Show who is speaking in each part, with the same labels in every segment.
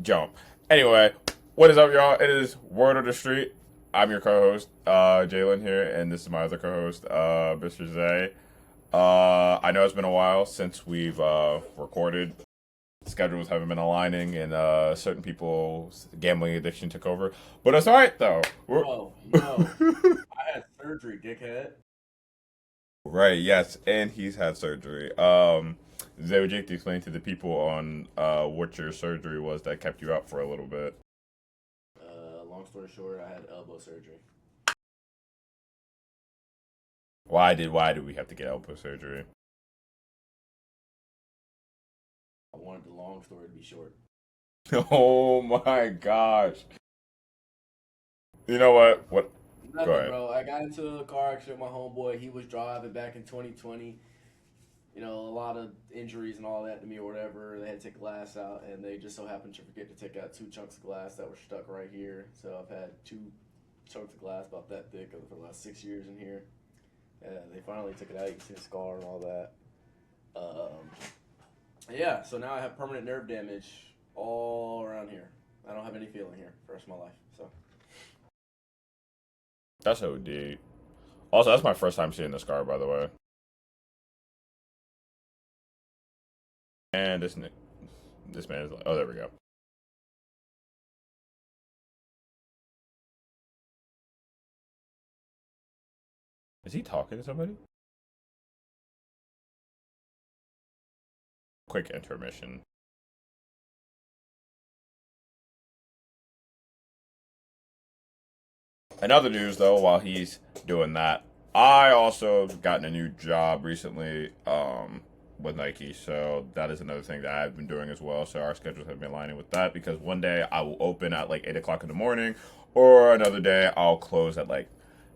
Speaker 1: jump. Anyway, what is up, y'all? It is Word of the Street. I'm your co-host, Jalen here, and this is my other co-host, Mr. Zay. I know it's been a while since we've recorded. Schedules haven't been aligning, and certain people's gambling addiction took over. But it's all right though.
Speaker 2: I had surgery, dickhead.
Speaker 1: Right, yes, and he's had surgery. Zay, would you like to explain to the people on what your surgery was that kept you up for a little bit?
Speaker 2: Long story short, I had elbow surgery.
Speaker 1: Why did we have to get elbow surgery?
Speaker 2: I wanted the long story to be short.
Speaker 1: Oh my gosh. You know what? What? Go
Speaker 2: Nothing,
Speaker 1: ahead.
Speaker 2: bro. I got into a car accident with my homeboy. He was driving back in 2020. You know, a lot of injuries and all that to me or whatever. They had to take glass out, and they just so happened to forget to take out two chunks of glass that were stuck right here. So I've had two chunks of glass about that thick for the last 6 years in here. They finally took it out. You can see the scar and all that. Yeah, so now I have permanent nerve damage all around here. I don't have any feeling here for the rest of my life. So
Speaker 1: That's OD. Also, that's my first time seeing this car, by the way. And this man is like, oh, there we go. Is he talking to somebody? Quick intermission. In other news, though, while he's doing that, I also gotten a new job recently with Nike, so that is another thing that I've been doing as well. So our schedules have been aligning with that because one day I will open at like 8 o'clock in the morning, or another day I'll close at like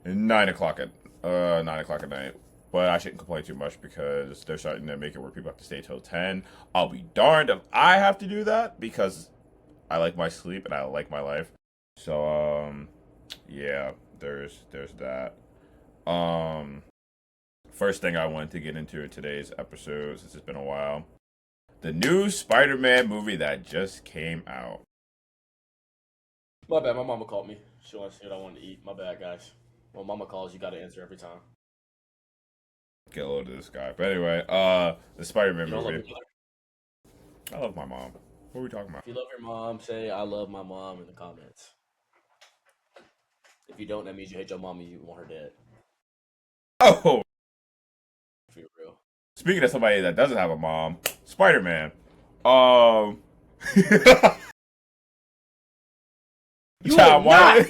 Speaker 1: 9 o'clock at night. But I shouldn't complain too much because they're starting to make it where people have to stay till 10. I'll be darned if I have to do that because I like my sleep and I like my life. So yeah, there's that. Um, First thing I wanted to get into in today's episode, since it's been a while, the new Spider-Man movie that just came out.
Speaker 2: my bad. My mama called me. She wants to see what I wanted to eat. My bad, guys. When mama calls, you got to answer every time.
Speaker 1: Get a load of this guy. But anyway, the Spider-Man
Speaker 2: You don't love
Speaker 1: movie.
Speaker 2: your mother?
Speaker 1: I love my mom. What are we talking about?
Speaker 2: If you love your mom, say I love my mom in the comments. If you don't, that means you hate your mom and you want her dead.
Speaker 1: Oh,
Speaker 2: For real.
Speaker 1: speaking of somebody that doesn't have a mom, Spider-Man. Um,
Speaker 2: You
Speaker 1: Child
Speaker 2: will not
Speaker 1: Wiley.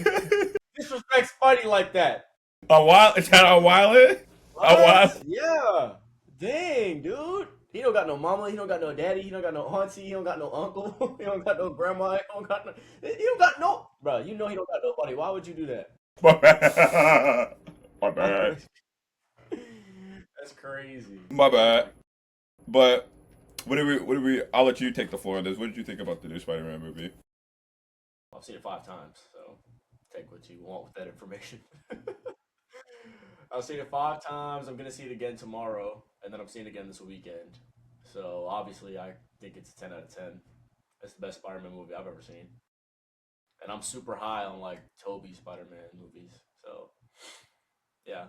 Speaker 2: disrespect Spidey like that.
Speaker 1: A while, Child Wiley. A while.
Speaker 2: What? Yeah. Dang, dude. He don't got no mama. He don't got no daddy. He don't got no auntie. He don't got no uncle. He don't got no grandma. He don't got no. He don't got no. Bro, you know he don't got nobody. Why would you do that?
Speaker 1: My bad. My bad.
Speaker 2: That's crazy.
Speaker 1: My bad. But what do we? I'll let you take the floor on this. What did you think about the new Spider-Man movie?
Speaker 2: I've seen it 5 times, so take what you want with that information. I've seen it 5 times. I'm gonna see it again tomorrow, and then I'm seeing it again this weekend. So obviously, I think it's a 10 out of 10. It's the best Spider-Man movie I've ever seen, and I'm super high on like Tobey Spider-Man movies. So yeah,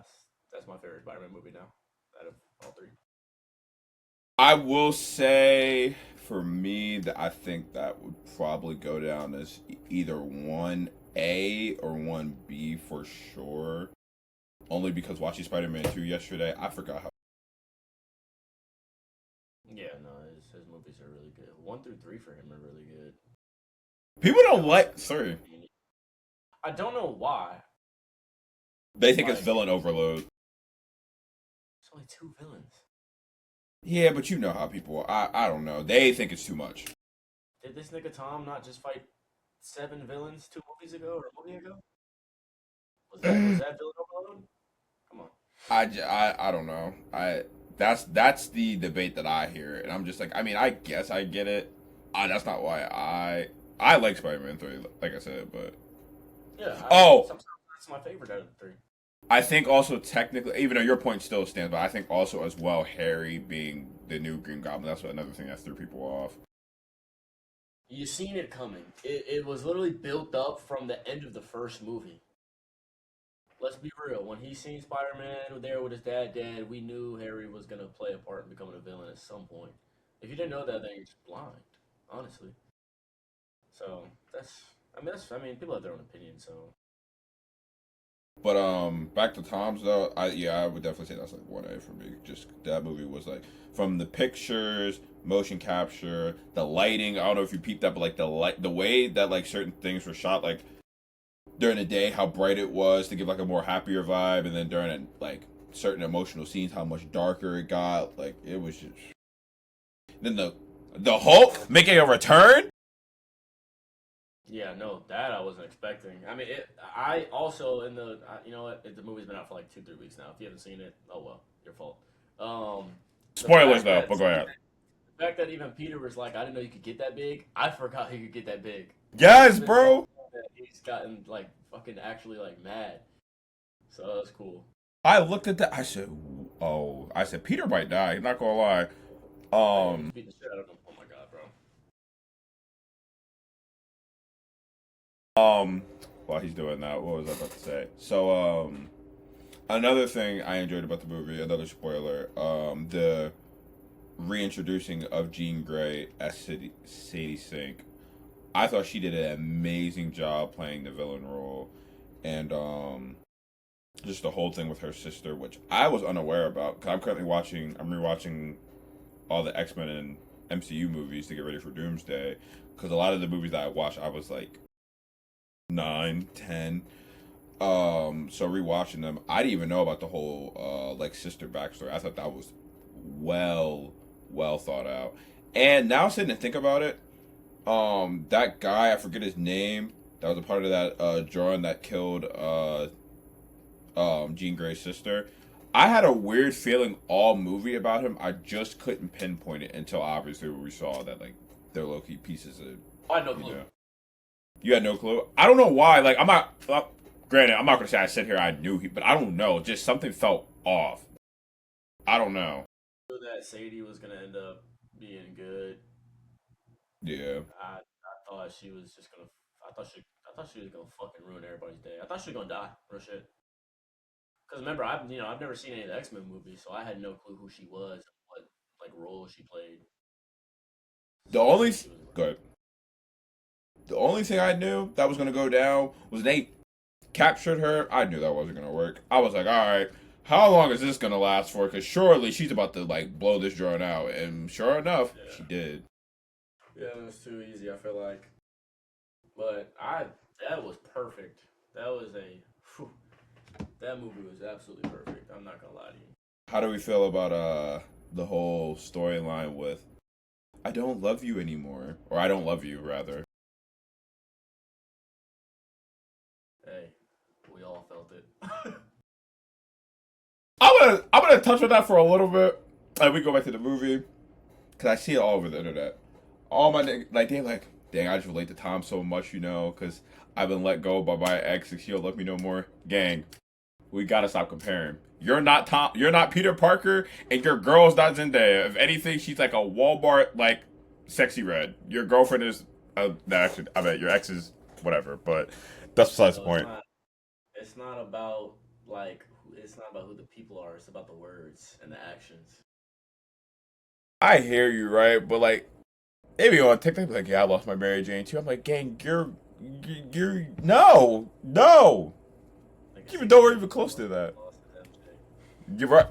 Speaker 2: that's my favorite Spider-Man movie now out of all three.
Speaker 1: I will say for me that I think that would probably go down as either 1A or 1B for sure. Only because watching Spider-Man 2 yesterday, I forgot how.
Speaker 2: Yeah, no, his movies are really good. 1 through 3 for him are really good.
Speaker 1: People don't like 3.
Speaker 2: I don't know why.
Speaker 1: They think it's
Speaker 2: Like,
Speaker 1: villain overload.
Speaker 2: there's only two villains.
Speaker 1: Yeah, but you know how people are. I don't know. They think it's too much.
Speaker 2: Did this nigga Tom not just fight 7 villains 2 movies ago or a movie ago? Was that villain overload? Come on.
Speaker 1: I don't know. That's the debate that I hear, and I'm just like, I mean, I guess I get it. That's not why I like Spider-Man 3, like I said, but
Speaker 2: Yeah,
Speaker 1: oh,
Speaker 2: sometimes that's my favorite out of the three.
Speaker 1: I think also technically, even though your point still stands, but I think also as well, Harry being the new Green Goblin, that's another thing that threw people off.
Speaker 2: You seen it coming. It was literally built up from the end of the first movie. Let's be real. When he seen Spider Man there with his dad dead, we knew Harry was gonna play a part in becoming a villain at some point. If you didn't know that, then you're just blind, honestly. So that's. I mean, that's. I mean, people have their own opinion. So
Speaker 1: But back to Tom's though, I would definitely say that's like 1A for me. Just that movie was like from the pictures, motion capture, the lighting. I don't know if you peeped that, but like the way that like certain things were shot, like during the day, how bright it was to give like a more happier vibe, and then during like certain emotional scenes, how much darker it got. Like it was just. Then the Hulk making a return.
Speaker 2: yeah, no, that I wasn't expecting. I mean, I also in the. You know what? The movie's been out for like 2, 3 weeks now. If you haven't seen it, oh well, your fault. Um, the
Speaker 1: Spoilers
Speaker 2: fact
Speaker 1: though,
Speaker 2: that
Speaker 1: but go ahead.
Speaker 2: the fact that even Peter was like, I didn't know you could get that big. I forgot he could get that big. It's
Speaker 1: Yes,
Speaker 2: been so
Speaker 1: bro.
Speaker 2: long that he's gotten like fucking actually like mad. So that's cool.
Speaker 1: I looked at that. I said, "Oh," I said, "Peter might die." Not gonna lie.
Speaker 2: Oh yeah, he's
Speaker 1: Um,
Speaker 2: beating the shit out of him. Oh my god, bro.
Speaker 1: um, while he's doing that, what was I about to say? So, another thing I enjoyed about the movie, another spoiler, the reintroducing of Jean Grey as Sadie Sink. I thought she did an amazing job playing the villain role, and just the whole thing with her sister, which I was unaware about. Cause I'm currently watching, I'm rewatching all the X Men and MCU movies to get ready for Doomsday. Because a lot of the movies that I watched, I was like 9, 10. So rewatching them, I didn't even know about the whole like sister backstory. I thought that was well, well thought out. And now sitting and think about it, that guy, I forget his name, that was a part of that drawing that killed Jean Grey's sister. I had a weird feeling all movie about him. I just couldn't pinpoint it until obviously we saw that like they're low key pieces of
Speaker 2: I had no
Speaker 1: you
Speaker 2: clue.
Speaker 1: know. You had no clue. I don't know why. Like I'm not. Granted, I'm not gonna say I sit here. I knew he, but I don't know. Just something felt off. I don't know.
Speaker 2: Knew that Sadie was gonna end up being good.
Speaker 1: Yeah.
Speaker 2: I thought she was just gonna. I thought she was gonna fucking ruin everybody's day. I thought she was gonna die. Real shit. Because remember, I've never seen any of the X Men movies, so I had no clue who she was, what like role she played.
Speaker 1: The
Speaker 2: So I
Speaker 1: only
Speaker 2: knew she was.
Speaker 1: good. The only thing I knew that was gonna go down was they captured her. I knew that wasn't gonna work. I was like, all right, how long is this gonna last for? Because surely she's about to like blow this drone out, and sure enough, she
Speaker 2: Yeah.
Speaker 1: did.
Speaker 2: Yeah, it was too easy. I feel like, but I that was perfect. That was a whew, that movie was absolutely perfect. I'm not gonna lie to you.
Speaker 1: How do we feel about the whole storyline with I don't love you anymore, or I don't love you rather?
Speaker 2: Hey, we all felt it.
Speaker 1: I'm gonna touch on that for a little bit, and we go back to the movie because I see it all over the internet. All my like they're like, dang, I just relate to Tom so much, because I've been let go by my ex and she don't love me no more. Gang, we gotta stop comparing. You're not Tom. You're not Peter Parker, and your girl's not Zendaya. If anything, she's like a Walmart like sexy red. Your girlfriend is. No, actually, I bet your ex is whatever. But that's besides the
Speaker 2: No, it's
Speaker 1: point.
Speaker 2: not. It's not about like. It's not about who the people are. It's about the words and the actions.
Speaker 1: I hear you, right? But like, maybe on TikTok, like, yeah, I lost my Mary Jane too. I'm like, gang, you're no, no.
Speaker 2: Like a
Speaker 1: You even nowhere
Speaker 2: 16
Speaker 1: even
Speaker 2: year
Speaker 1: close
Speaker 2: old
Speaker 1: to that.
Speaker 2: lost his MJ.
Speaker 1: You're right.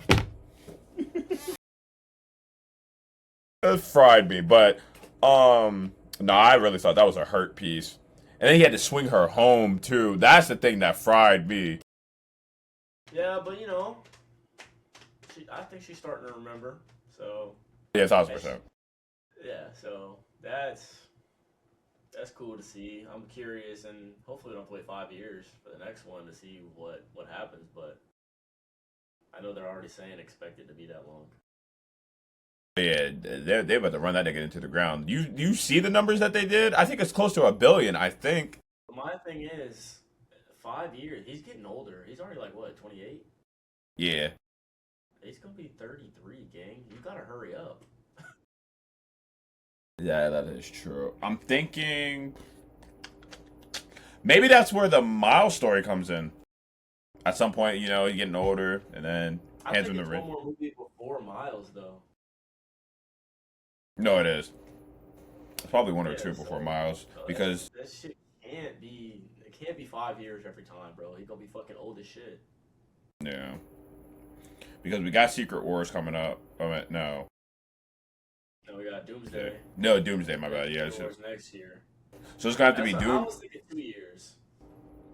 Speaker 1: That fried me, but no, I really thought that was a hurt piece. And then he had to swing her home too. That's the thing that fried me.
Speaker 2: Yeah, but I think she's starting to remember. So,
Speaker 1: Yeah, 1000%.
Speaker 2: it's, yeah, so that's cool to see. I'm curious, and hopefully we don't have to wait 5 years for the next one to see what happens. But I know they're already saying expect it to be that long.
Speaker 1: Yeah, they're about to run that nigga into the ground. You see the numbers that they did? I think it's close to 1 billion. I think.
Speaker 2: But my thing is, 5 years. He's getting older. He's already like what 28.
Speaker 1: Yeah.
Speaker 2: He's gonna be 33, gang. You gotta hurry up.
Speaker 1: Yeah, that is true. I'm thinking maybe that's where the Miles story comes in. At some point, he's getting older, and then
Speaker 2: I
Speaker 1: hands
Speaker 2: think
Speaker 1: him the
Speaker 2: it's
Speaker 1: ring.
Speaker 2: one more movie before Miles, though.
Speaker 1: No, it is. It's probably one or
Speaker 2: Yeah,
Speaker 1: two before Miles because
Speaker 2: that shit can't be. It can't be 5 years every time, bro. He gonna be fucking old as shit.
Speaker 1: yeah, because we got Secret Wars coming up. No,
Speaker 2: No, we got Doomsday.
Speaker 1: no Doomsday. My bad. Yeah,
Speaker 2: Secret Wars next year.
Speaker 1: so it's gonna have to be
Speaker 2: I was thinking 2 years.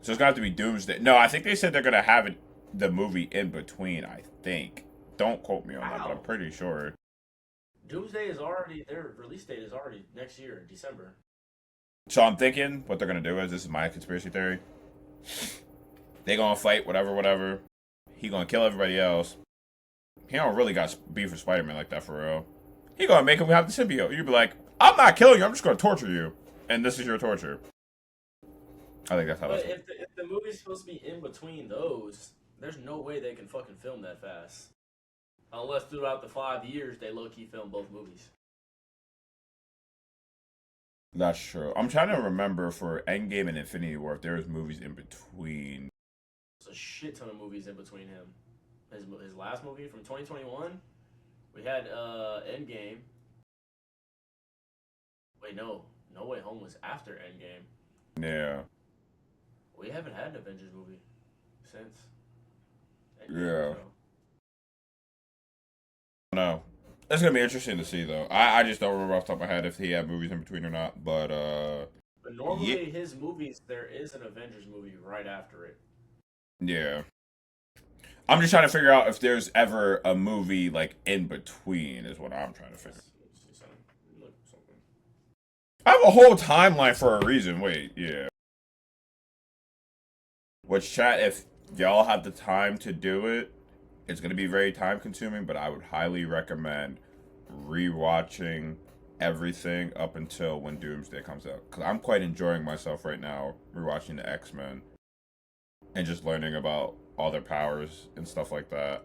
Speaker 1: So it's gonna have to be Doomsday. No, I think they said they're gonna have the movie in between. I think. Don't quote me on that, but I'm
Speaker 2: Wow.
Speaker 1: pretty sure.
Speaker 2: Doomsday is already their release date is already next year, December.
Speaker 1: So I'm thinking what they're gonna do is this is my conspiracy theory. They gonna fight whatever. He gonna kill everybody else. He don't really got beef with Spider-Man like that for real. He gonna make him have the symbiote. You'd be like, I'm not killing you. I'm just gonna torture you, and this is your torture. I think that's how
Speaker 2: But
Speaker 1: that's.
Speaker 2: if the movie's supposed to be in between those, there's no way they can fucking film that fast. Unless throughout the 5 years they low key film both movies.
Speaker 1: That's true. I'm trying to remember for Endgame and Infinity War if there was movies in between.
Speaker 2: There's a shit ton of movies in between him. His last movie from 2021, we had Endgame. Wait, no, No Way Home was after Endgame.
Speaker 1: Yeah.
Speaker 2: We haven't had an Avengers movie since
Speaker 1: Yeah.
Speaker 2: so.
Speaker 1: No. It's gonna be interesting to see though. I just don't remember off the top of my head if he had movies in between or not. But
Speaker 2: But
Speaker 1: yeah,
Speaker 2: normally his movies, there is an Avengers movie right after it.
Speaker 1: yeah. I'm just trying to figure out if there's ever a movie like in between is what I'm trying to figure.
Speaker 2: Let's see something. Look something.
Speaker 1: I have a whole timeline for a reason. Wait, yeah. Which chat if y'all have the time to do it, it's gonna be very time consuming, but I would highly recommend rewatching everything up until when Doomsday comes out. Because I'm quite enjoying myself right now rewatching the X-Men and just learning about all their powers and stuff like that.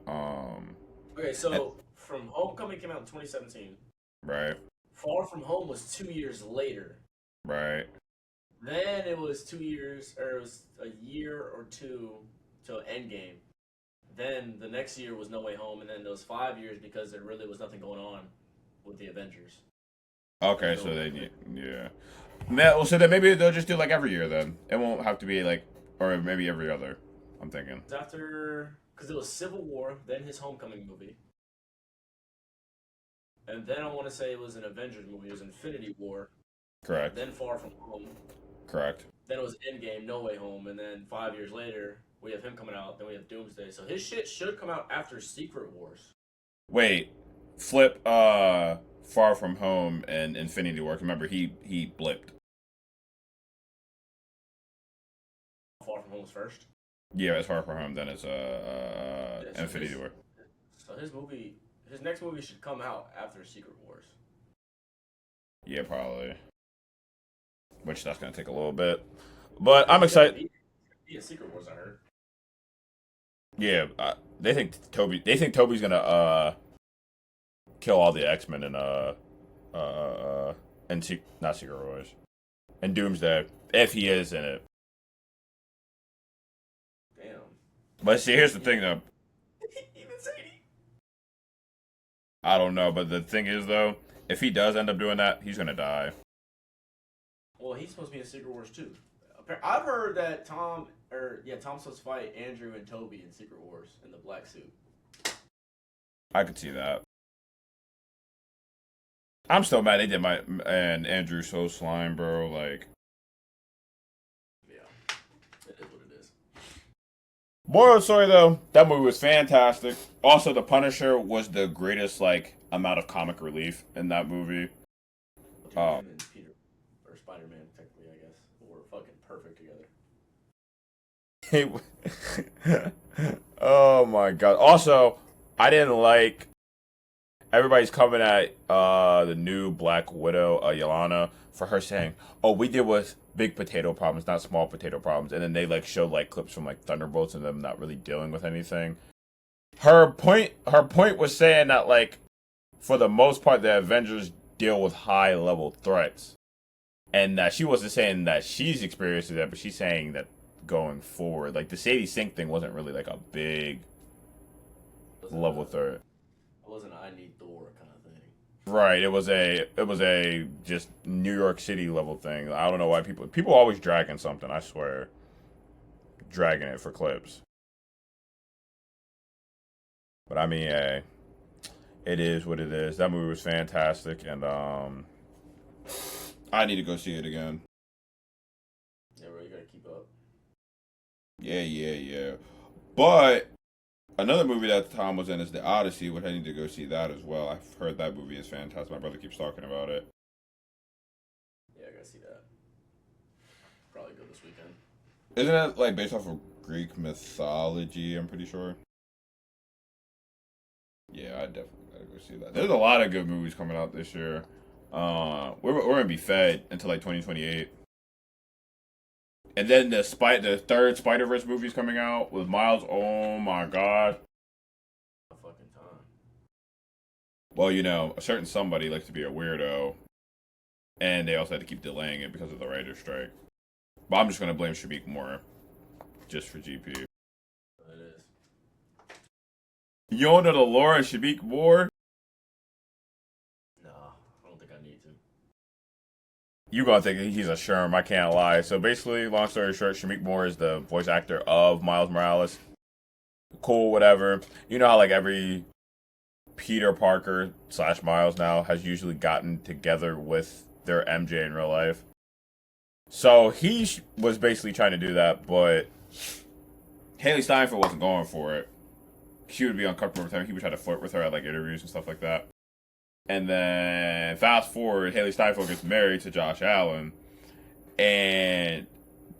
Speaker 2: Okay, so from Homecoming came out in 2017.
Speaker 1: Right,
Speaker 2: Far From Home was 2 years later.
Speaker 1: right.
Speaker 2: Then it was 2 years, or it was a year or two till Endgame. Then the next year was No Way Home, and then those 5 years because there really was nothing going on with the Avengers.
Speaker 1: Okay,
Speaker 2: So
Speaker 1: so then, yeah. Well, so then maybe they'll just do like every year then. It won't have to be like, or maybe every other, I'm thinking.
Speaker 2: after, because it was Civil War, then his Homecoming movie. And then I want to say it was an Avengers movie. It was Infinity War.
Speaker 1: Correct,
Speaker 2: Then Far From Home.
Speaker 1: correct.
Speaker 2: Then it was Endgame, No Way Home. And then 5 years later, we have him coming out. Then we have Doomsday. So his shit should come out after Secret Wars.
Speaker 1: Wait, flip Far From Home and Infinity War. Remember he blipped.
Speaker 2: Far From Home was first.
Speaker 1: Yeah, it's Far From Home, then it's
Speaker 2: Yeah, so
Speaker 1: Infinity War.
Speaker 2: his next movie should come out after Secret Wars.
Speaker 1: Yeah, probably. Which that's gonna take a little bit. But I'm excited.
Speaker 2: Be in Secret Wars, I heard.
Speaker 1: Yeah, they think Toby's gonna kill all the X-Men in not Secret Wars. And Doomsday, if he is in it.
Speaker 2: Damn.
Speaker 1: But see, here's the thing though.
Speaker 2: Even Sadie.
Speaker 1: I don't know, but the thing is though, if he does end up doing that, he's gonna die.
Speaker 2: Well, he's supposed to be in Secret Wars too. I've heard that Tom's supposed to fight Andrew and Toby in Secret Wars in the black suit.
Speaker 1: I could see that. I'm still mad they did my and Andrew so slime, bro. Like,
Speaker 2: Yeah, it is what it is.
Speaker 1: moral of the story though, that movie was fantastic. Also, The Punisher was the greatest like amount of comic relief in that movie.
Speaker 2: Him and Peter or Spider-Man, technically, I guess, were fucking perfect together.
Speaker 1: Oh my god. Also, I didn't like everybody's coming at the new Black Widow, Yelena, for her saying, "Oh, we deal with big potato problems, not small potato problems," and then they like show like clips from like Thunderbolts and them not really dealing with anything. Her point was saying that like for the most part the Avengers deal with high level threats. And that she wasn't saying that she's experiencing that, but she's saying that going forward, like the Sadie Sink thing wasn't really like a big level threat.
Speaker 2: It wasn't I need Thor kind of thing.
Speaker 1: Right. It was a just New York City level thing. I don't know why people always dragging something, I swear. Dragging it for clips. But I mean, hey, it is what it is. That movie was fantastic, and I need to go see it again.
Speaker 2: Yeah, bro, you gotta keep up.
Speaker 1: Yeah. But another movie that Tom was in is The Odyssey, which I need to go see that as well. I've heard that movie is fantastic. My brother keeps talking about it.
Speaker 2: Yeah, I gotta see that. Probably go this weekend.
Speaker 1: Isn't it like based off of Greek mythology? I'm pretty sure. Yeah, I definitely gotta go see that. There's a lot of good movies coming out this year. We're gonna be fed until like 2028, and then the third Spider Verse movie is coming out with Miles. Oh my god!
Speaker 2: A fucking time.
Speaker 1: Well, a certain somebody likes to be a weirdo, and they also had to keep delaying it because of the writer's strike. But I'm just gonna blame Shamik Moore, just for GP.
Speaker 2: It is.
Speaker 1: You don't know the lore of Shamik Moore?
Speaker 2: Nah, I don't think I need to.
Speaker 1: You gonna think he's a Sherm, I can't lie. So basically, long story short, Shamik Moore is the voice actor of Miles Morales. Cool, whatever. You know how like every Peter Parker / Miles now has usually gotten together with their MJ in real life. So he was basically trying to do that, but Haley Steinfeld wasn't going for it. She would be uncomfortable with him. He would try to flirt with her at like interviews and stuff like that. And then fast forward, Haley Steinfeld gets married to Josh Allen, and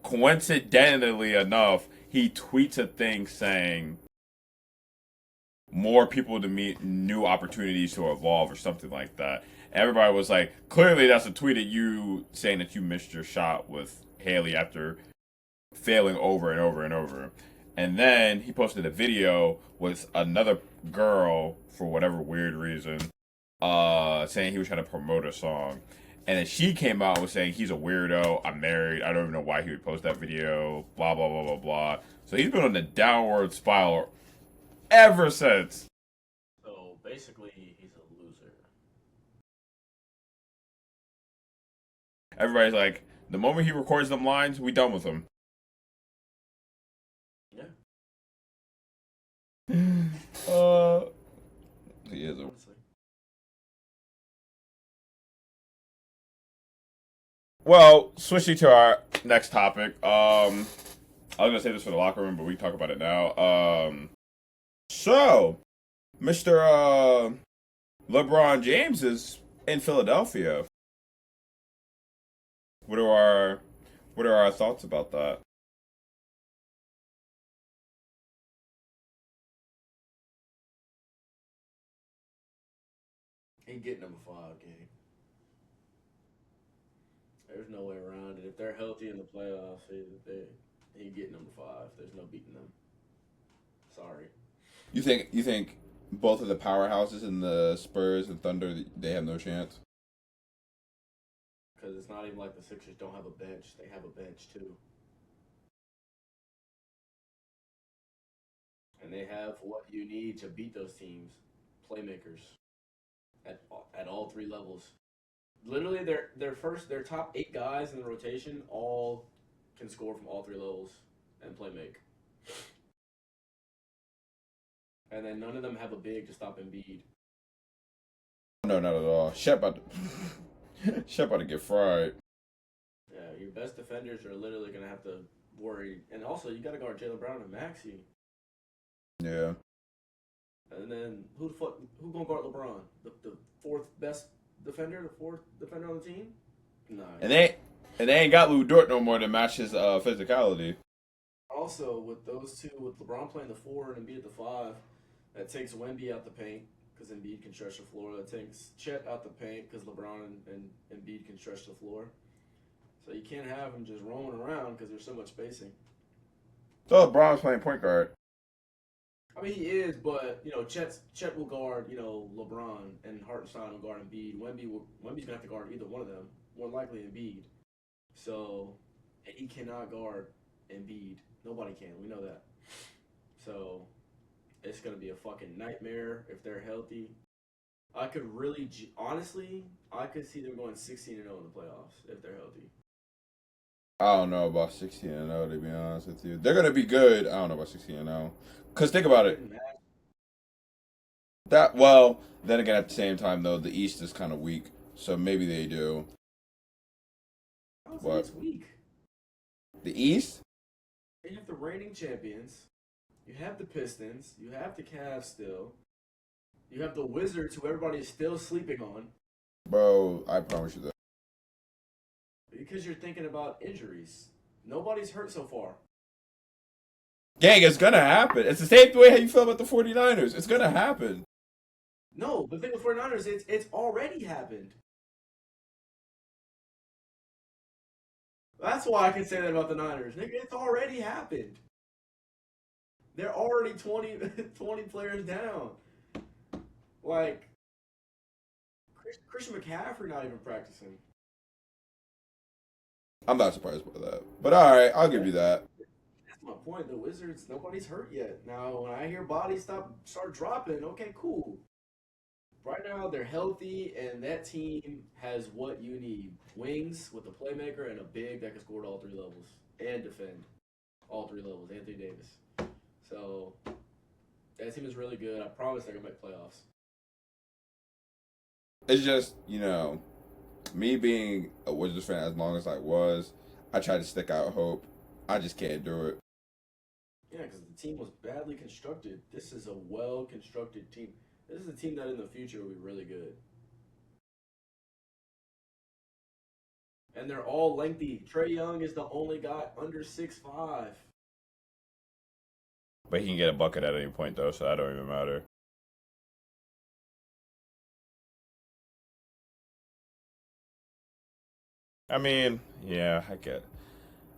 Speaker 1: coincidentally enough, he tweets a thing saying more people to meet, new opportunities to evolve, or something like that. Everybody was like, clearly that's a tweet at you saying that you missed your shot with Haley after failing over and over and over. And then he posted a video with another girl for whatever weird reason, saying he was trying to promote a song. And then she came out with saying he's a weirdo, I'm married, I don't even know why he would post that video, blah, blah, blah, blah, blah. So he's been on the downward spiral ever since.
Speaker 2: So basically, he's a loser.
Speaker 1: Everybody's like, the moment he records them lines, we done with him.
Speaker 2: Yeah.
Speaker 1: He is a...
Speaker 2: Honestly.
Speaker 1: Well, switching to our next topic. I was gonna say this for the locker room, but we can talk about it now. So, Mr. LeBron James is in Philadelphia. What are our thoughts about that?
Speaker 2: He get number 5, gang. There's no way around it. If they're healthy in the playoffs, he get number 5. There's no beating them. Sorry.
Speaker 1: You think both of the powerhouses in the Spurs and Thunder, they have no chance?
Speaker 2: Because it's not even like the Sixers don't have a bench. They have a bench too. And they have what you need to beat those teams. Playmakers. At all 3 levels. Literally their top 8 guys in the rotation all can score from all 3 levels and play make. And then none of them have a big to stop Embiid.
Speaker 1: No, not at all. Shep about to get fried.
Speaker 2: Yeah, your best defenders are literally gonna have to worry. And also you gotta guard Jaylen Brown and Maxey.
Speaker 1: Yeah.
Speaker 2: And then who gonna guard LeBron? The 4th best defender, the 4th defender on the team? Nah.
Speaker 1: And they ain't got Lou Dort no more to match his physicality.
Speaker 2: Also, with those two, with LeBron playing the 4 and Embiid at the 5, that takes Wemby out the paint because Embiid can stretch the floor. That takes Chet out the paint because LeBron and Embiid can stretch the floor. So you can't have him just roaming around because there's so much spacing.
Speaker 1: So LeBron's playing point guard.
Speaker 2: I mean, he is, but Chet will guard LeBron, and Hartenstein will guard Embiid. Wemby's gonna have to guard either one of them, more likely Embiid. So, and he cannot guard Embiid. Nobody can. We know that. So, it's gonna be a fucking nightmare if they're healthy. I could really, honestly, I could see them going 16-0 in the playoffs if they're healthy.
Speaker 1: I don't know about 16-0 to be honest with you. They're gonna be good. I don't know about 16-0. Cause think about it. That well, then again at the same time though, the East is kind of weak, so maybe they do.
Speaker 2: I don't think
Speaker 1: What?
Speaker 2: it's weak.
Speaker 1: The East?
Speaker 2: They have the reigning champions. You have the Pistons. You have the Cavs still. You have the Wizards, who everybody is still sleeping on.
Speaker 1: Bro, I promise you that.
Speaker 2: Because you're thinking about injuries. Nobody's hurt so far.
Speaker 1: Gang, it's gonna happen. It's the same way how you feel about the 49ers. It's gonna happen.
Speaker 2: No, the thing with 49ers, it's already happened. That's why I can say that about the Niners. Nigga, it's already happened. They're already 20 players down. Like, Christian McCaffrey not even practicing.
Speaker 1: I'm not surprised by that. But alright, I'll give you that.
Speaker 2: That's my point. The Wizards, nobody's hurt yet. Now, when I hear bodies start dropping, okay, cool. Right now, they're healthy, and that team has what you need. Wings with a playmaker and a big that can score at all three levels and defend all three levels. Anthony Davis. So, that team is really good. I promise they're going to make playoffs.
Speaker 1: It's just, me being a Wizards fan as long as I was, I tried to stick out hope. I just can't do it.
Speaker 2: Yeah, because the team was badly constructed. This is a well-constructed team. This is a team that in the future will be really good. And they're all lengthy. Trae Young is the only guy under 6'5".
Speaker 1: But he can get a bucket at any point, though, so that don't even matter. I mean, yeah, I get.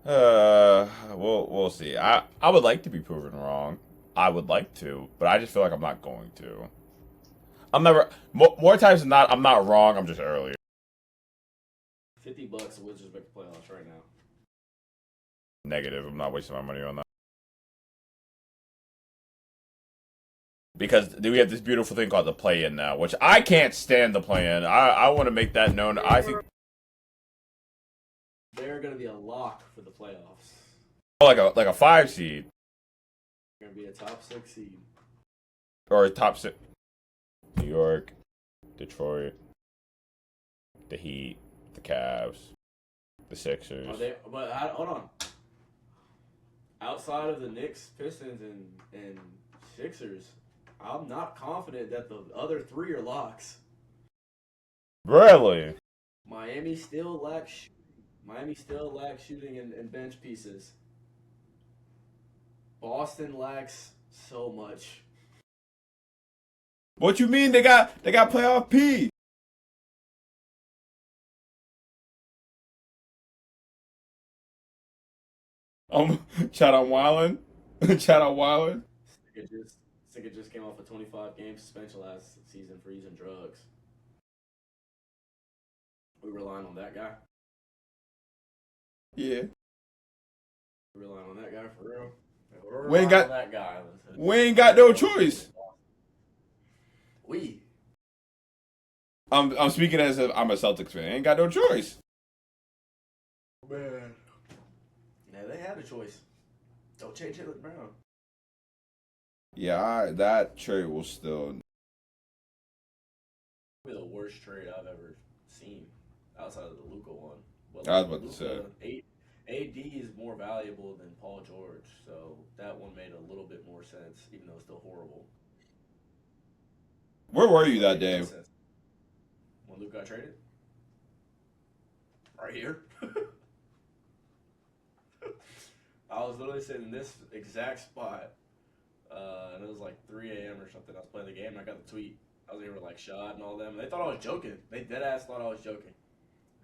Speaker 1: We'll see. I would like to be proven wrong. I would like to, but I just feel like I'm not going to. I'm never more times than not. I'm not wrong. I'm just earlier.
Speaker 2: $50 the Wizards make the playoffs right now.
Speaker 1: Negative. I'm not wasting my money on that. Because we have this beautiful thing called the play-in now, which I can't stand the play-in. I want to make that known. I think
Speaker 2: they're going to be a lock for the playoffs.
Speaker 1: like a 5 seed.
Speaker 2: They're going to be a top 6 seed.
Speaker 1: Or a top 6. New York, Detroit, the Heat, the Cavs, the Sixers.
Speaker 2: But hold on. Outside of the Knicks, Pistons, and Sixers, I'm not confident that the other 3 are locks.
Speaker 1: Really?
Speaker 2: Miami still lacks shooting and bench pieces. Boston lacks so much.
Speaker 1: What you mean they got playoff P? Shout out Wildin. Shout out Wildin.
Speaker 2: Sticker just came off a 25-game suspension last season for using drugs. We relying on that guy.
Speaker 1: Yeah.
Speaker 2: We relying on that guy for real.
Speaker 1: We ain't got
Speaker 2: that guy.
Speaker 1: We ain't got no choice. I'm speaking as if I'm a Celtics fan. Ain't got no choice.
Speaker 2: Man. Yeah, they had a choice. Don't change Jaylen Brown.
Speaker 1: Yeah, that trade will still.
Speaker 2: Probably the worst trade I've ever seen outside of the Luka one. But
Speaker 1: I was about to say.
Speaker 2: AD is more valuable than Paul George, so that one made a little bit more sense, even though it's still horrible.
Speaker 1: Where were you that day?
Speaker 2: When Luke got traded? Right here. I was literally sitting in this exact spot, and it was like 3 a.m. or something. I was playing the game, and I got the tweet. I was here with like Shot and all them. They thought I was joking. They dead ass thought I was joking.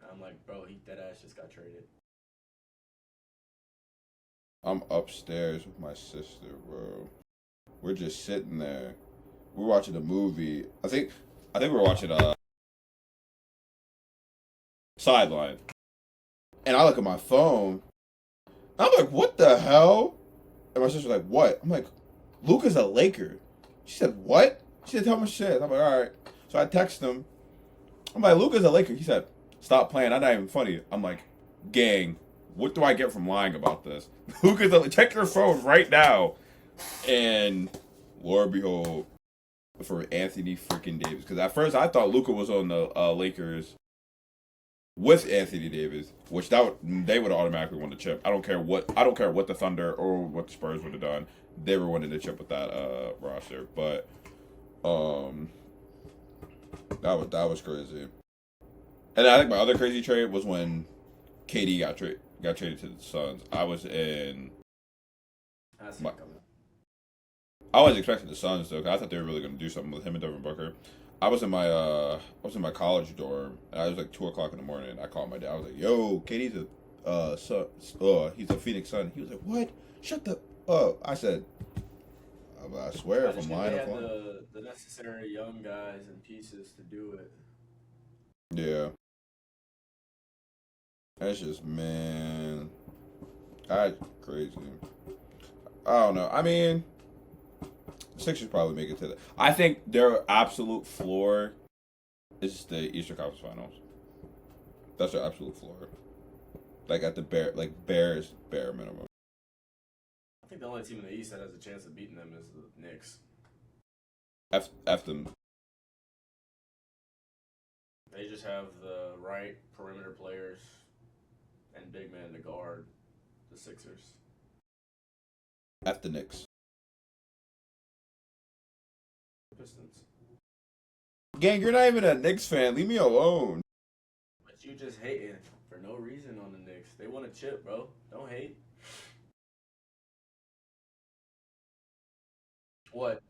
Speaker 2: And I'm like, bro, he dead ass just got traded.
Speaker 1: I'm upstairs with my sister, bro. We're just sitting there. We're watching a movie. I think we're watching Sideline. And I look at my phone. I'm like, what the hell? And my sister's like, what? I'm like, Luka's a Laker. She said, what? She said, tell me shit. I'm like, all right. So I text him. I'm like, Luka's a Laker. He said, stop playing. I'm not even funny. I'm like, gang, what do I get from lying about this? Luka's a check your phone right now. And Lord behold, for Anthony freaking Davis. Because at first I thought Luka was on the Lakers with Anthony Davis, which they would automatically win the chip. I don't care what the Thunder or what the Spurs would have done. They were winning the chip with that roster. But that was crazy. And I think my other crazy trade was when KD got traded to the Suns. I was expecting the Suns though, 'cause I thought they were really going to do something with him and Devin Booker. I was in my college dorm, and I was like 2 o'clock in the morning. I called my dad. I was like, "Yo, KD's he's a Phoenix Sun." He was like, "What? Shut the up!" I said, "I swear, if I'm lying,
Speaker 2: they
Speaker 1: I'm
Speaker 2: had
Speaker 1: lying."
Speaker 2: the necessary young guys and pieces to do it.
Speaker 1: Yeah, that's just man, that's crazy. I don't know. I mean, Sixers probably make it to the. I think their absolute floor is the Eastern Conference Finals. That's their absolute floor. Like at the Bears bare minimum.
Speaker 2: I think the only team in the East that has a chance of beating them is the Knicks.
Speaker 1: F them.
Speaker 2: They just have the right perimeter players and big men to guard the Sixers.
Speaker 1: F the Knicks.
Speaker 2: Pistons.
Speaker 1: Gang, you're not even a Knicks fan. Leave me alone.
Speaker 2: But you just hating for no reason on the Knicks. They want a chip, bro. Don't hate. What?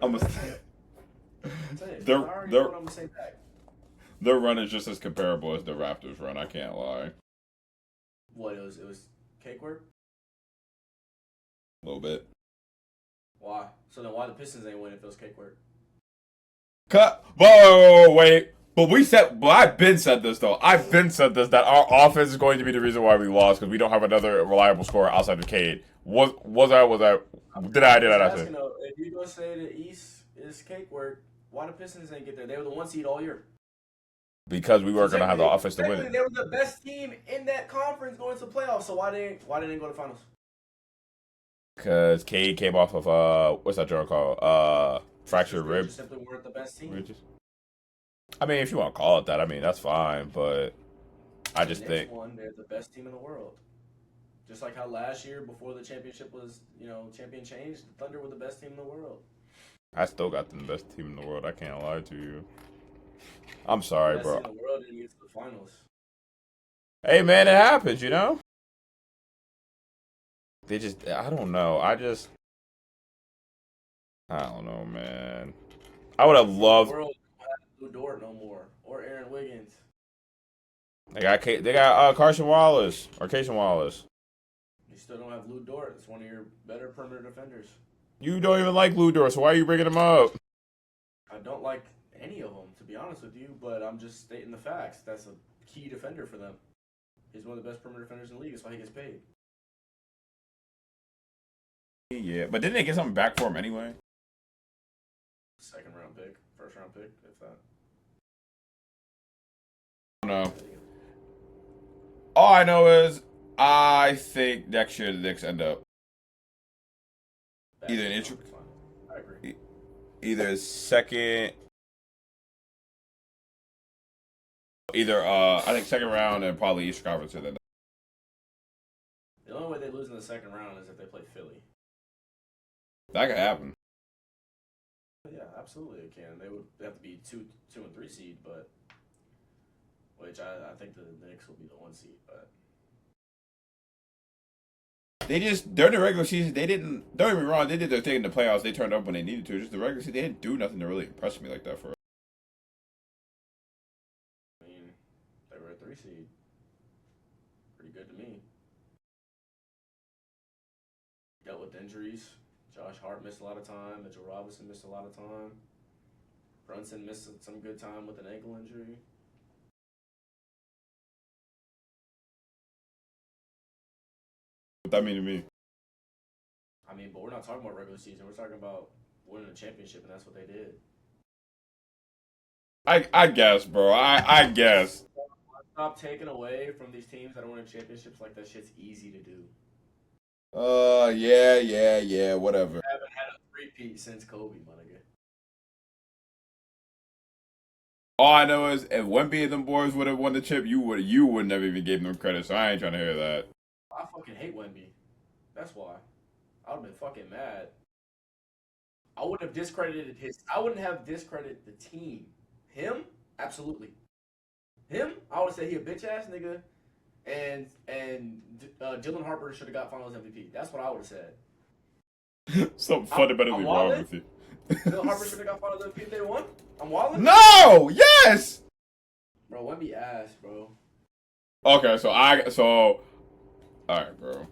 Speaker 1: I'm a.
Speaker 2: I already know what I'm gonna say back.
Speaker 1: Their run is just as comparable as the Raptors run. I can't lie.
Speaker 2: What it was cake work?
Speaker 1: A little bit.
Speaker 2: Why? So then why the Pistons ain't win if it was cake work?
Speaker 1: Cut. Whoa, wait. But I've been said this though. I've been said this that our offense is going to be the reason why we lost because we don't have another reliable scorer outside of Cade. Was I? Did I not say?
Speaker 2: If you go say the East is cake work, why the Pistons ain't get there? They were the 1 seed all year.
Speaker 1: Because we weren't gonna have the offense to win it.
Speaker 2: They were the best team in that conference going to the playoffs. So why didn't they go to the finals?
Speaker 1: Because Cade came off of what's that drug called? Fractured rib.
Speaker 2: Just simply weren't the best team.
Speaker 1: I mean, if you want to call it that, I mean that's fine. But I just think
Speaker 2: they're the best team in the world. Just like how last year, before the championship was, champion changed, the Thunder were the best team in the world.
Speaker 1: I still got them the best team in the world. I can't lie to you. I'm sorry,
Speaker 2: the best
Speaker 1: bro.
Speaker 2: Team in the world didn't get to the finals.
Speaker 1: Hey, man, it happens, you know. I don't know. I don't know, man. I would have loved.
Speaker 2: The world don't have Lou Dort no more, or Aaron Wiggins.
Speaker 1: They got Carson Wallace or Cason Wallace.
Speaker 2: You still don't have Lou Dort. It's one of your better perimeter defenders.
Speaker 1: You don't even like Lou Dort, so why are you bringing him up?
Speaker 2: I don't like any of them, to be honest with you, but I'm just stating the facts. That's a key defender for them. He's one of the best perimeter defenders in the league. That's why he gets paid.
Speaker 1: Yeah, but didn't they get something back for him anyway?
Speaker 2: Second round pick, first round pick, if that.
Speaker 1: No. All I know is I think next year the Knicks end up either
Speaker 2: I agree.
Speaker 1: Either second, I think second round and probably Eastern Conference. And then
Speaker 2: the only way they lose in the second round is if they play Philly.
Speaker 1: That could happen.
Speaker 2: Yeah, absolutely it can. They would have to be 2 and 3 seed, but which I think the Knicks will be the 1 seed, but
Speaker 1: they just during the regular season they didn't. Don't get me wrong, they did their thing in the playoffs. They turned up when they needed to. Just the regular season, they didn't do nothing to really impress me like that for.
Speaker 2: I mean, they were a 3 seed. Pretty good to me. Dealt with the injuries. Josh Hart missed a lot of time. Mitchell Robinson missed a lot of time. Brunson missed some good time with an ankle injury.
Speaker 1: What that mean to me?
Speaker 2: I mean, but we're not talking about regular season. We're talking about winning a championship, and that's what they did.
Speaker 1: I guess, bro. I guess.
Speaker 2: Stop taking away from these teams that are winning championships like that shit's easy to do.
Speaker 1: Yeah, whatever.
Speaker 2: I haven't had a repeat since Kobe, my nigga.
Speaker 1: All I know is if Wemby and them boys would have won the chip, you would never even give them credit. So I ain't trying to hear that.
Speaker 2: I fucking hate Wemby. That's why. I would have been fucking mad. I wouldn't have discredited I wouldn't have discredited the team. Him? Absolutely. Him? I would say he a bitch ass nigga, and Dylan Harper should have got Finals MVP. That's what I would have said.
Speaker 1: Something fundamentally wrong with you.
Speaker 2: Dylan Harper should have got Finals MVP if they won. I'm wilding.
Speaker 1: No! Yes!
Speaker 2: Bro, Wemby ass, bro.
Speaker 1: Okay, so alright, bro.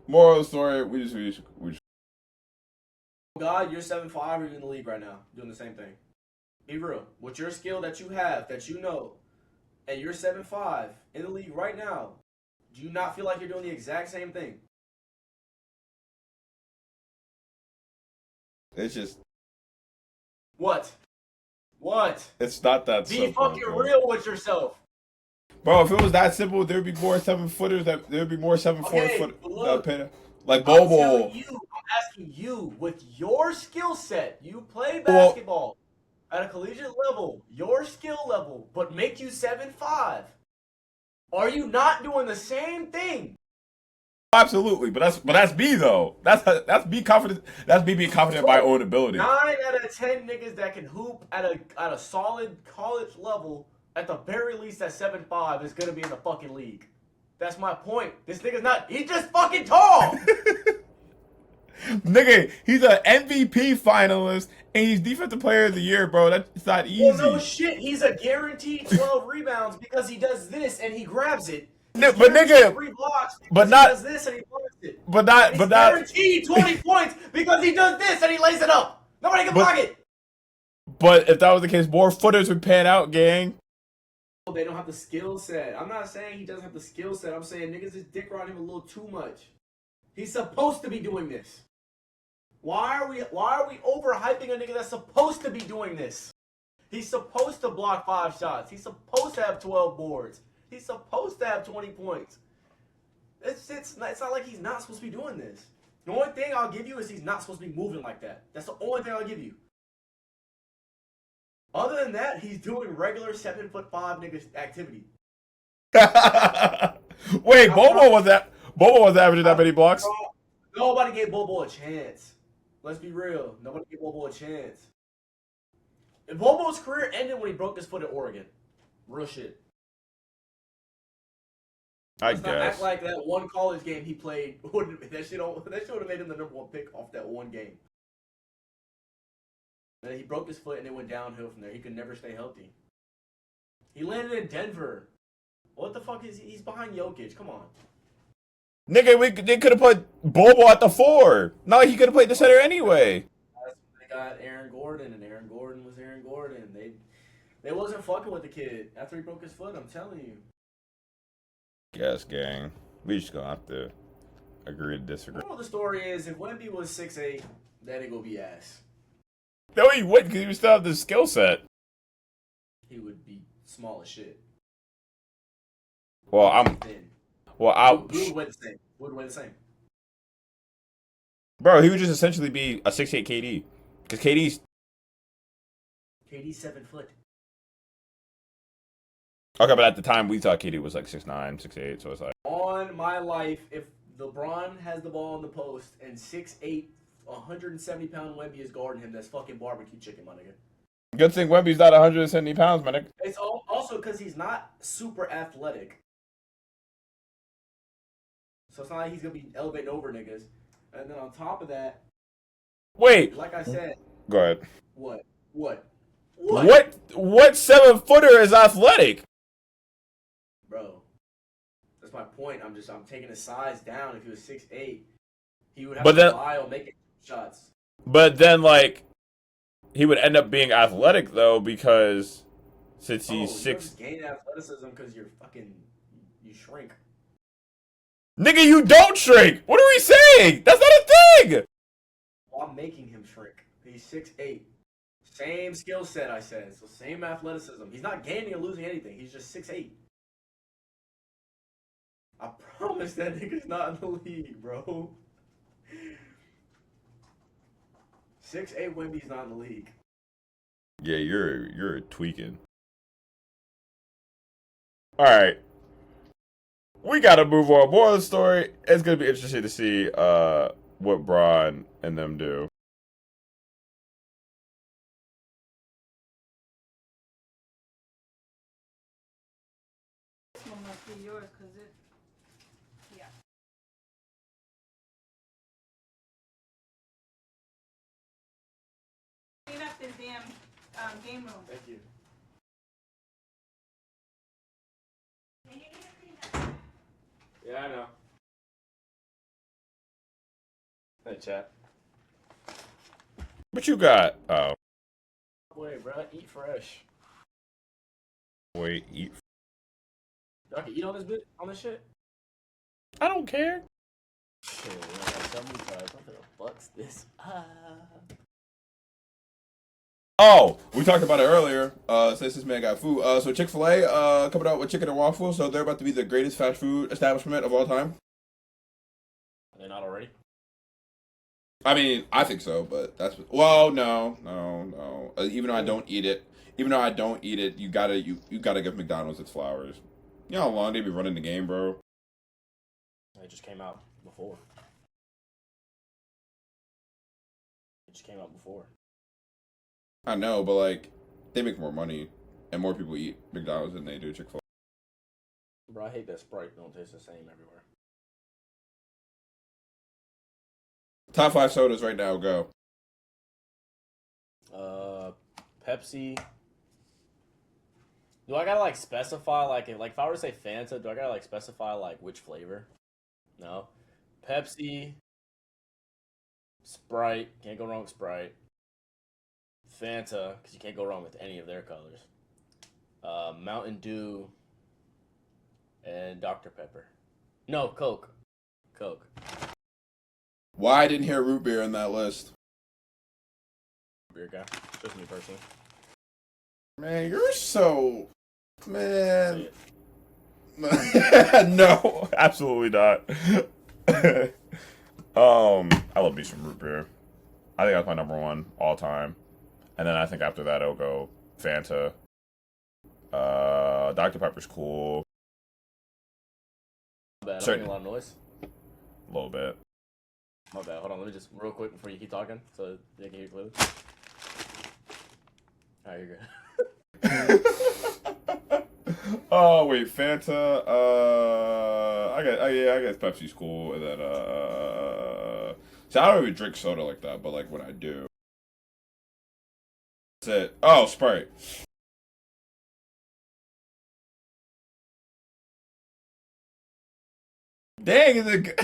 Speaker 1: Moral of the story, we just
Speaker 2: God, you're 7'5", you're in the league right now, doing the same thing. Be real. With your skill that you have, that you know, and you're 7'5", in the league right now, do you not feel like you're doing the exact same thing?
Speaker 1: It's just
Speaker 2: What?
Speaker 1: it's not that
Speaker 2: Be
Speaker 1: simple.
Speaker 2: fucking
Speaker 1: Bro.
Speaker 2: real with yourself.
Speaker 1: Bro, if it was that simple, there'd be more 7-footers there'd be more 7-foot
Speaker 2: look,
Speaker 1: like
Speaker 2: I'm
Speaker 1: Bobo.
Speaker 2: asking you, with your skill set, you play basketball at a collegiate level, your skill level, but make you 7'5". Are you not doing the same thing?
Speaker 1: Absolutely, but that's me though. That's me confident. That's me being confident in my own ability.
Speaker 2: 9 out of 10 niggas that can hoop at a solid college level, at the very least at 7'5", is gonna be in the fucking league. That's my point. This nigga's not. He's just fucking tall.
Speaker 1: Nigga, he's an MVP finalist and he's defensive player of the year, bro. That's not easy.
Speaker 2: Well, no shit. He's a guaranteed 12 rebounds because he does this and he grabs it.
Speaker 1: But nigga,
Speaker 2: 3 blocks
Speaker 1: but
Speaker 2: he
Speaker 1: not
Speaker 2: does this and he blocks it.
Speaker 1: But not.
Speaker 2: Guaranteed 20 points because he does this and he lays it up. Nobody can block it.
Speaker 1: But if that was the case, more footers would pan out, gang.
Speaker 2: They don't have the skill set. I'm not saying he doesn't have the skill set. I'm saying niggas is dick riding him a little too much. He's supposed to be doing this. Why are we overhyping a nigga that's supposed to be doing this? He's supposed to block 5 shots. He's supposed to have 12 boards. He's supposed to have 20 points. It's not like he's not supposed to be doing this. The only thing I'll give you is he's not supposed to be moving like that. That's the only thing I'll give you. Other than that, he's doing regular 7'5" niggas activity.
Speaker 1: Wait, Bobo was averaging that many blocks.
Speaker 2: Nobody gave Bobo a chance. Let's be real. Nobody gave Bobo a chance. If Bobo's career ended when he broke his foot at Oregon. Real shit.
Speaker 1: I
Speaker 2: Let's
Speaker 1: guess.
Speaker 2: not act like that one college game he played that shit would have made him the #1 pick off that one game. And then he broke his foot and it went downhill from there. He could never stay healthy. He landed in Denver. What the fuck is he? He's behind Jokic. Come on.
Speaker 1: Nigga, they could have put Bobo at the 4. No, he could have played the center anyway.
Speaker 2: They got Aaron Gordon, and Aaron Gordon was Aaron Gordon. They wasn't fucking with the kid after he broke his foot. I'm telling you.
Speaker 1: Guess, gang. We just gonna have to agree to disagree.
Speaker 2: The story is, if Wemby was 6'8", that ain't gonna be ass.
Speaker 1: No, he wouldn't because he would still have the skill set.
Speaker 2: He would be small as shit.
Speaker 1: Well,
Speaker 2: We would weigh the same. We would weigh the same.
Speaker 1: Bro, he would just essentially be a 6'8" KD. Because KD's
Speaker 2: 7 foot.
Speaker 1: Okay, but at the time we thought KD was like 6'9", 6'8", so it's like
Speaker 2: On my life, if LeBron has the ball in the post and 6'8", 170-pound Wemby is guarding him, that's fucking barbecue chicken, my nigga.
Speaker 1: Good thing Wemby's not 170 pounds, my nigga.
Speaker 2: It's also because he's not super athletic. So it's not like he's going to be elevating over niggas. And then on top of that,
Speaker 1: Wait.
Speaker 2: like I said.
Speaker 1: Go ahead.
Speaker 2: What?
Speaker 1: What 7-footer is athletic?
Speaker 2: Bro, that's my point. I'm taking his size down. If he was 6'8", He would have
Speaker 1: But
Speaker 2: to
Speaker 1: then,
Speaker 2: rely on making shots.
Speaker 1: but then, like, he would end up being athletic though because since he's
Speaker 2: Oh, you don't
Speaker 1: six.
Speaker 2: just gain athleticism because you're fucking you shrink.
Speaker 1: Nigga, you don't shrink. What are we saying? That's not a thing.
Speaker 2: Well, I'm making him shrink. He's 6'8". Same skill set, I said. So same athleticism. He's not gaining or losing anything. He's just 6'8". I promise that nigga's not in the league, bro. 6'8" Wemby's not in the league.
Speaker 1: Yeah, you're tweaking. All right, we gotta move on. More of the story. It's gonna be interesting to see what Braun and them do.
Speaker 3: This one must be yours, cause it. Yeah. Clean up this damn game room.
Speaker 2: Thank you. Yeah, I know. Hey, chat.
Speaker 1: What you got? Oh,
Speaker 2: Wait, bro. Eat fresh.
Speaker 1: wait, eat.
Speaker 2: Y'all can eat on this bit on this shit.
Speaker 1: I don't care.
Speaker 2: Shit, so many times. I'm gonna butts this up.
Speaker 1: Oh, we talked about it earlier. Since this man got food. So Chick-fil-A coming out with chicken and waffles. So they're about to be the greatest fast food establishment of all time.
Speaker 2: Are they not already?
Speaker 1: I mean, I think so, but that's no. Even though I don't eat it, you gotta give McDonald's its flowers. You know how long they be running the game, bro?
Speaker 2: It just came out before. It just came out before.
Speaker 1: I know, but like, they make more money, and more people eat McDonald's than they do Chick-fil-A.
Speaker 2: Bro, I hate that Sprite don't taste the same everywhere.
Speaker 1: Top 5 sodas right now, go.
Speaker 2: Pepsi. Do I gotta like specify if I were to say Fanta, do I gotta like specify like which flavor? No. Pepsi. Sprite. Can't go wrong with Sprite. Fanta, because you can't go wrong with any of their colors. Mountain Dew. And Dr. Pepper. No, Coke. Coke.
Speaker 1: Why I didn't hear root beer in that list?
Speaker 2: Beer guy. Just me personally.
Speaker 1: Man, you're so... Man.
Speaker 2: Say it.
Speaker 1: No, absolutely not. I love me some root beer. I think that's my number one all time. And then I think after that it'll go Fanta. Dr. Pepper's cool.
Speaker 2: My bad. I'm
Speaker 1: Certain-
Speaker 2: making a lot of noise.
Speaker 1: A little bit.
Speaker 2: My bad. Hold on. Let me just real quick before you keep talking so they can hear you clearly. Alright, you're good.
Speaker 1: Oh wait, Fanta. I guess Pepsi's cool, and then see, I don't even drink soda like that, but like when I do, that's it. Oh, Sprite. Dang, is it?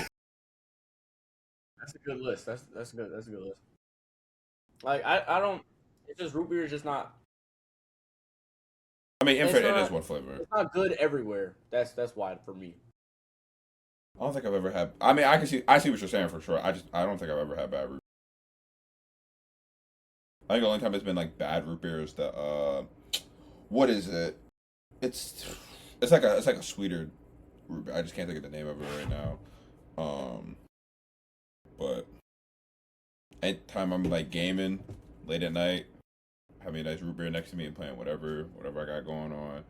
Speaker 2: That's a good list. That's good. That's a good list. Like I don't. It's just root beer is just not.
Speaker 1: I mean, Infinite
Speaker 2: not-
Speaker 1: is one flavor.
Speaker 2: It's not good everywhere. That's why for me.
Speaker 1: I don't think I've ever had. I mean, I see what you're saying for sure. I don't think I've ever had bad root. I think the only time it's been like bad root beer is the what is it? It's like a sweeter root beer. I just can't think of the name of it right now. But anytime I'm like gaming late at night, having a nice root beer next to me and playing whatever I got going on.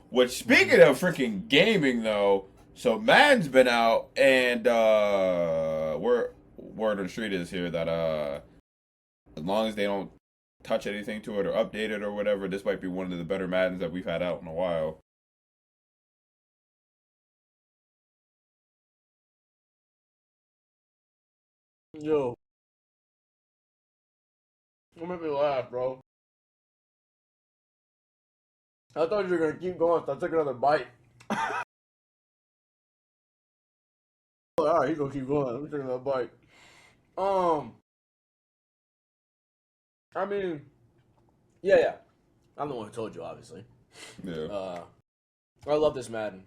Speaker 1: Which, speaking of freaking gaming though, so Madden's been out, and word on the street is here that as long as they don't touch anything to it or update it or whatever, this might be one of the better Maddens that we've had out in a while.
Speaker 2: Yo, don't make me laugh, bro. I thought you were gonna keep going, so I took another bite. Alright, he's gonna keep going. Let me take another bite. I mean, yeah. I'm the one who told you, obviously.
Speaker 1: Yeah.
Speaker 2: I love this Madden.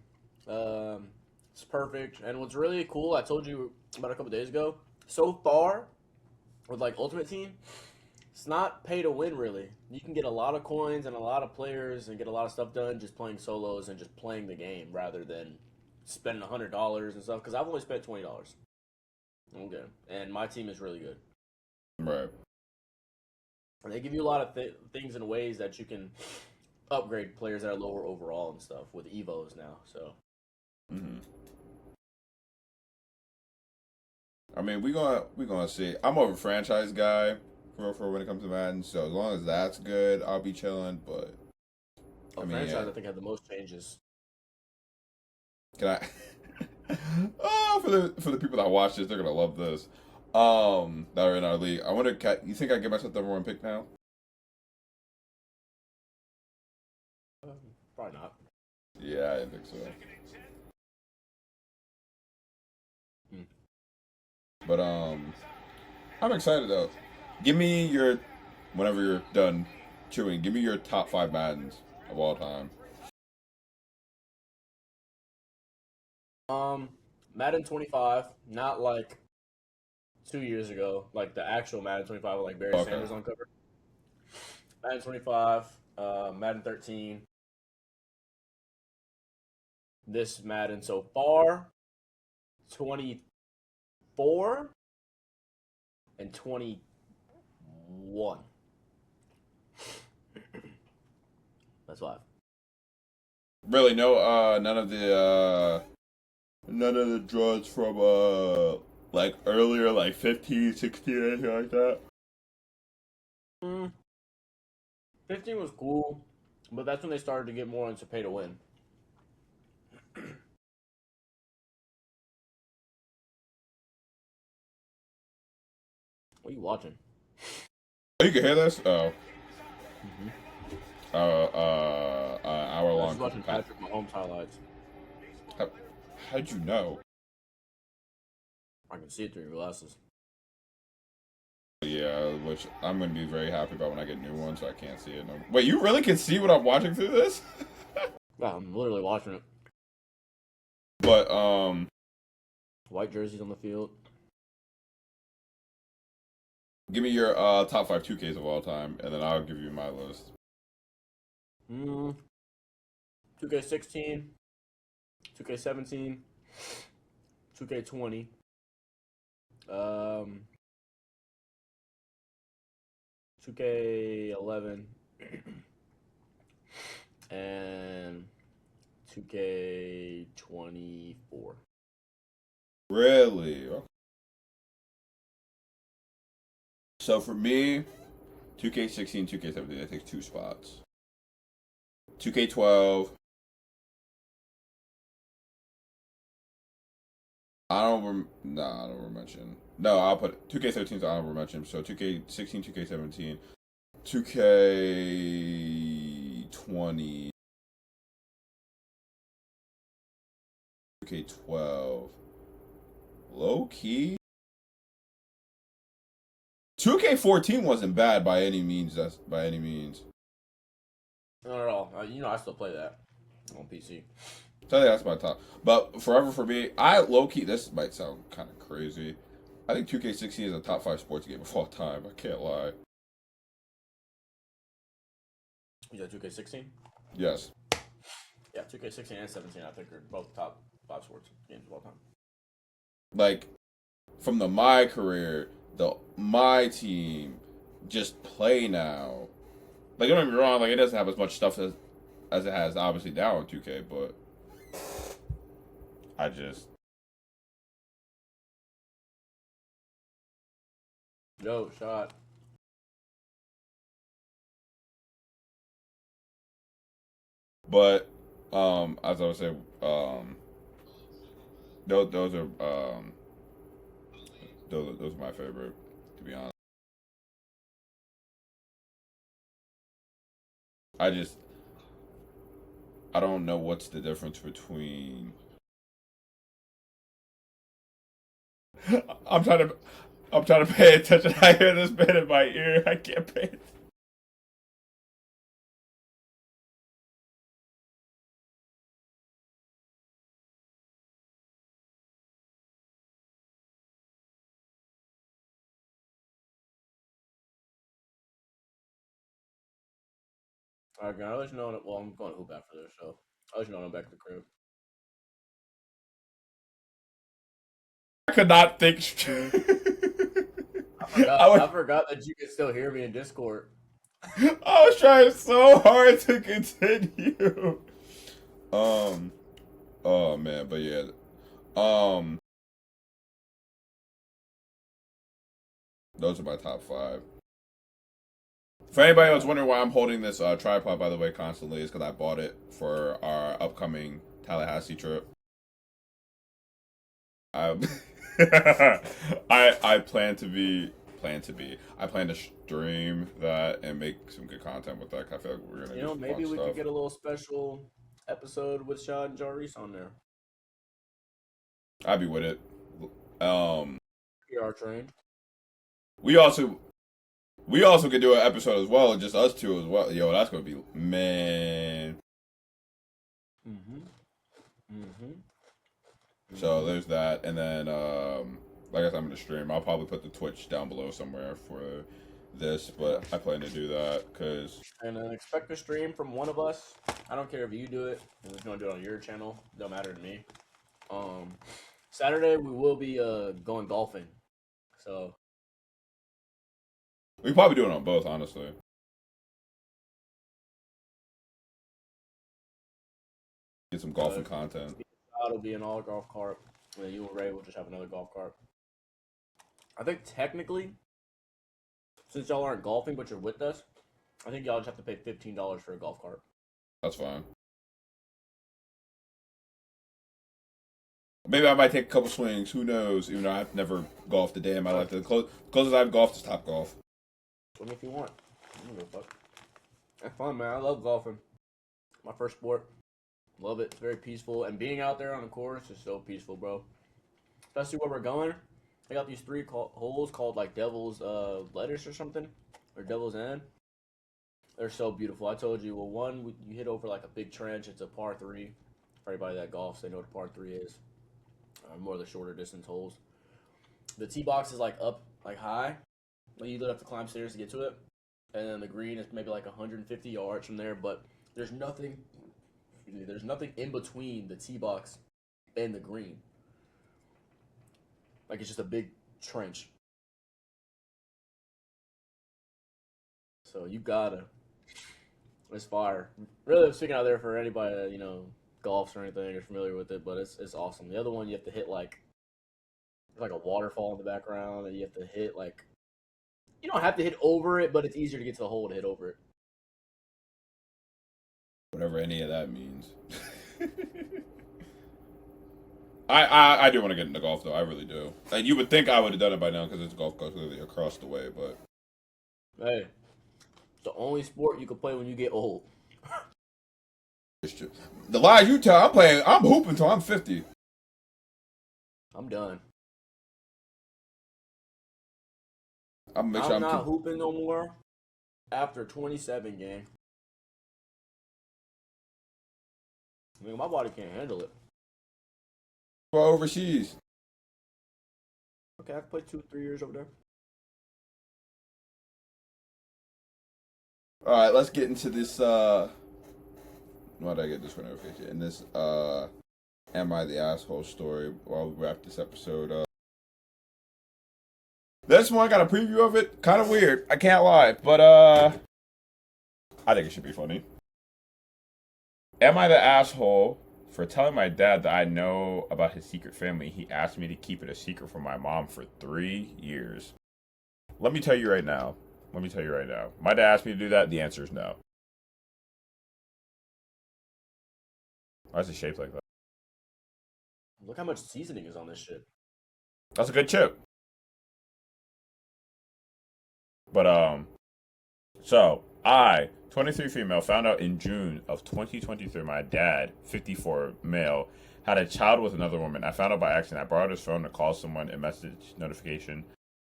Speaker 2: It's perfect. And what's really cool, I told you about a couple days ago. So far, with like Ultimate Team, it's not pay to win really. You can get a lot of coins and a lot of players and get a lot of stuff done just playing solos and just playing the game rather than spending $100 and stuff. Because I've only spent $20. Okay, and my team is really good.
Speaker 1: Right.
Speaker 2: And they give you a lot of things and ways that you can upgrade players that are lower overall and stuff with Evos now. So.
Speaker 1: Mm-hmm. I mean, we gonna see. I'm more of a franchise guy for when it comes to Madden. So as long as that's good, I'll be chilling. But
Speaker 2: Franchise, I think, had the most changes.
Speaker 1: Can I? Oh, for the people that watch this, they're gonna love this. That are in our league. I wonder, you think I get myself the number one pick now?
Speaker 2: Probably not.
Speaker 1: Yeah, I think so. But I'm excited though. Give me your, whenever you're done chewing, give me your top 5 Maddens of all time.
Speaker 2: Madden 25, not like 2 years ago, like the actual Madden 25 with like Barry Sanders on cover. Madden 25, Madden 13. This Madden so far, 24 and 21. That's 5.
Speaker 1: Really, no, none of the draws from like earlier, like 15, 16, anything like that.
Speaker 2: 15 was cool, but that's when they started to get more into pay to win. What are you watching?
Speaker 1: Oh, you can hear this? Oh.
Speaker 2: Mm-hmm.
Speaker 1: Hour long.
Speaker 2: I was watching Patrick Mahomes highlights.
Speaker 1: How'd you know?
Speaker 2: I can see it through your glasses.
Speaker 1: Yeah, which I'm gonna be very happy about when I get new ones, so I can't see it. No. Wait, you really can see what I'm watching through this?
Speaker 2: Yeah, I'm literally watching it.
Speaker 1: But
Speaker 2: White jerseys on the field.
Speaker 1: give me your top 5 2Ks of all time, and then I'll give you my list.
Speaker 2: 2K16, 2K17, 2K20, 2K11, and 2K24.
Speaker 1: Really? Okay. So for me, 2K16, 2K17, that takes 2 spots. 2K12. I don't mention. No, I'll put 2K13 is honorable mention. So 2K16, 2K17, 2K20, 2K12. Low key. 2K14 wasn't bad by any means. Not
Speaker 2: at all. I still play that on PC.
Speaker 1: So that's my top. But forever for me, I low key. This might sound kind of crazy. I think 2K16 is a top 5 sports game of all time. I can't lie.
Speaker 2: You got 2K16?
Speaker 1: Yes.
Speaker 2: Yeah, 2K16 and 17 I think are both top 5 sports games of all time.
Speaker 1: Like from my career, my team just play now. Like don't get me wrong, like it doesn't have as much stuff as it has obviously now in 2K, but I just
Speaker 2: Yo, shot.
Speaker 1: But as I was saying, those are those are my favorite, to be honest. I don't know what's the difference between. I'm trying to. I'm trying to pay attention. I hear this bit in my ear. I can't pay it.
Speaker 2: Alright, I'll let you know. Well, I'm going to hoop after this, so I'll let you know when I'm back to the crib.
Speaker 1: I could not think.
Speaker 2: I forgot that you could still hear me in Discord.
Speaker 1: I was trying so hard to continue. Oh man, but yeah. Those are my top 5. For anybody who's wondering why I'm holding this tripod, by the way, constantly, is because I bought it for our upcoming Tallahassee trip. I plan to stream that and make some good content with that. I feel like we're gonna do some
Speaker 2: Maybe
Speaker 1: fun
Speaker 2: we
Speaker 1: stuff.
Speaker 2: could get a little special episode with Shad and Jarvis on there.
Speaker 1: I'd be with it.
Speaker 2: PR trained.
Speaker 1: We also could do an episode as well, just us two as well. Yo, that's gonna be man. So there's that, and then like I said, I'm gonna stream. I'll probably put the Twitch down below somewhere for this, but I plan to do that because.
Speaker 2: And expect a stream from one of us. I don't care if you do it. If you're gonna do it on your channel, don't matter to me. Saturday we will be going golfing, so
Speaker 1: we probably do it on both, honestly. Get some golfing content.
Speaker 2: It'll be an all golf cart. And then you and Ray will just have another golf cart. I think technically, since y'all aren't golfing but you're with us, I think y'all just have to pay $15 for a golf cart.
Speaker 1: That's fine. Maybe I might take a couple swings. Who knows? Even though I've never golfed a day in my life. The closest I've golfed is Top Golf.
Speaker 2: Swim if you want. I don't give a fuck. That's fun, man. I love golfing. My first sport. Love it. It's very peaceful. And being out there on the course is so peaceful, bro. Especially where we're going. I got these 3 holes called like Devil's Lettuce or something. Or Devil's End. They're so beautiful. I told you, well, one, you hit over like a big trench. It's a par 3. For everybody that golfs, they know what a par 3 is. More of the shorter distance holes. The tee box is like up, like high. Like you literally have to climb stairs to get to it. And then the green is maybe like 150 yards from there. But there's nothing in between the tee box and the green. Like it's just a big trench. So you gotta. It's fire. Really, I'm sticking out there for anybody that, golfs or anything or familiar with it, but it's awesome. The other one you have to hit like a waterfall in the background, and you have to hit like you don't have to hit over it, but it's easier to get to the hole to hit over it.
Speaker 1: Whatever any of that means. I do want to get into golf though. I really do. Like you would think I would have done it by now because it's golf course literally across the way, but
Speaker 2: hey, it's the only sport you can play when you get old.
Speaker 1: it's true. The lies you tell, I'm hooping till I'm 50.
Speaker 2: I'm done.
Speaker 1: I'm
Speaker 2: not hooping no more after 27 game. I mean, my body can't handle it.
Speaker 1: Well, overseas.
Speaker 2: Okay, I can play 2-3 years over there.
Speaker 1: All right, let's get into this. Why did I get this for notification? In this, am I the asshole story? While we wrap this episode up. This one got a preview of it. Kind of weird. I can't lie, but I think it should be funny. Am I the asshole for telling my dad that I know about his secret family? He asked me to keep it a secret from my mom for 3 years. Let me tell you right now. My dad asked me to do that. The answer is no. Why is it shaped like that?
Speaker 2: Look how much seasoning is on this shit.
Speaker 1: That's a good chip. But, so, I, 23 female, found out in June of 2023 my dad, 54 male, had a child with another woman. I found out by accident. I borrowed his phone to call someone a message notification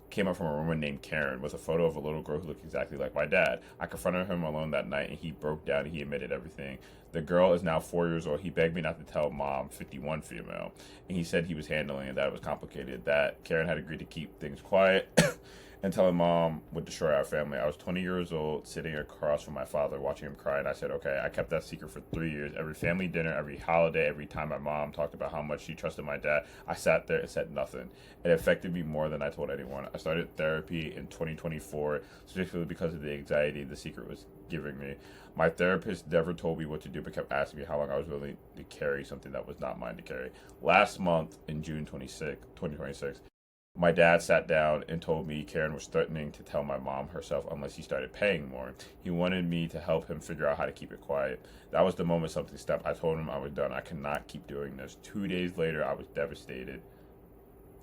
Speaker 1: came up from a woman named Karen with a photo of a little girl who looked exactly like my dad. I confronted him alone that night and he broke down and he admitted everything. The girl is now 4 years old. He begged me not to tell mom, 51 female, and he said he was handling it, that it was complicated, that Karen had agreed to keep things quiet and telling mom would destroy our family. I was 20 years old, sitting across from my father, watching him cry, and I said, okay. I kept that secret for 3 years. Every family dinner, every holiday, every time my mom talked about how much she trusted my dad, I sat there and said nothing. It affected me more than I told anyone. I started therapy in 2024, specifically because of the anxiety the secret was giving me. My therapist never told me what to do, but kept asking me how long I was willing to carry something that was not mine to carry. Last month, in June 2026, my dad sat down and told me Karen was threatening to tell my mom herself unless he started paying more. He wanted me to help him figure out how to keep it quiet. That was the moment something stepped. I told him I was done. I cannot keep doing this. 2 days later, I was devastated.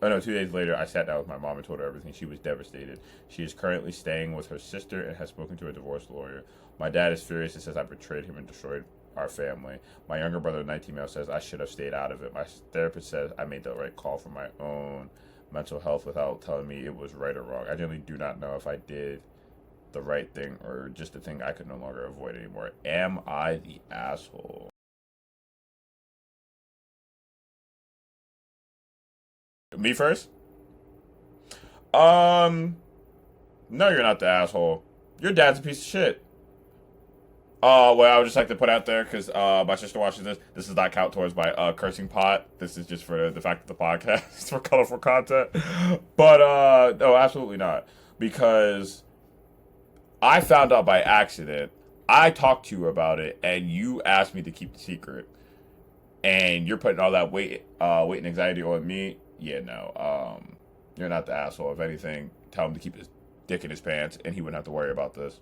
Speaker 1: Oh no, 2 days later, I sat down with my mom and told her everything. She was devastated. She is currently staying with her sister and has spoken to a divorce lawyer. My dad is furious and says I betrayed him and destroyed our family. My younger brother, 19 male, says I should have stayed out of it. My therapist says I made the right call for my own mental health without telling me it was right or wrong. I genuinely do not know if I did the right thing or just the thing I could no longer avoid anymore. Am I the asshole? Me first? No, you're not the asshole. Your dad's a piece of shit. Well, I would just like to put out there because my sister watches this. This does not count towards my cursing pot. This is just for the fact of the podcast for colorful content. But no, absolutely not. Because I found out by accident. I talked to you about it, and you asked me to keep the secret. And you're putting all that weight and anxiety on me. Yeah, no. You're not the asshole. If anything, tell him to keep his dick in his pants, and he wouldn't have to worry about this.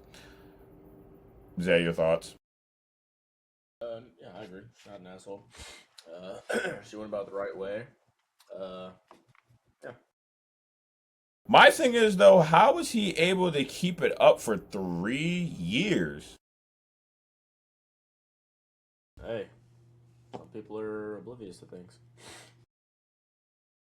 Speaker 1: Zay, your thoughts?
Speaker 2: Yeah, I agree. Not an asshole. She went about it the right way. Yeah.
Speaker 1: My thing is, though, how was he able to keep it up for 3 years?
Speaker 2: Hey, some people are oblivious to things.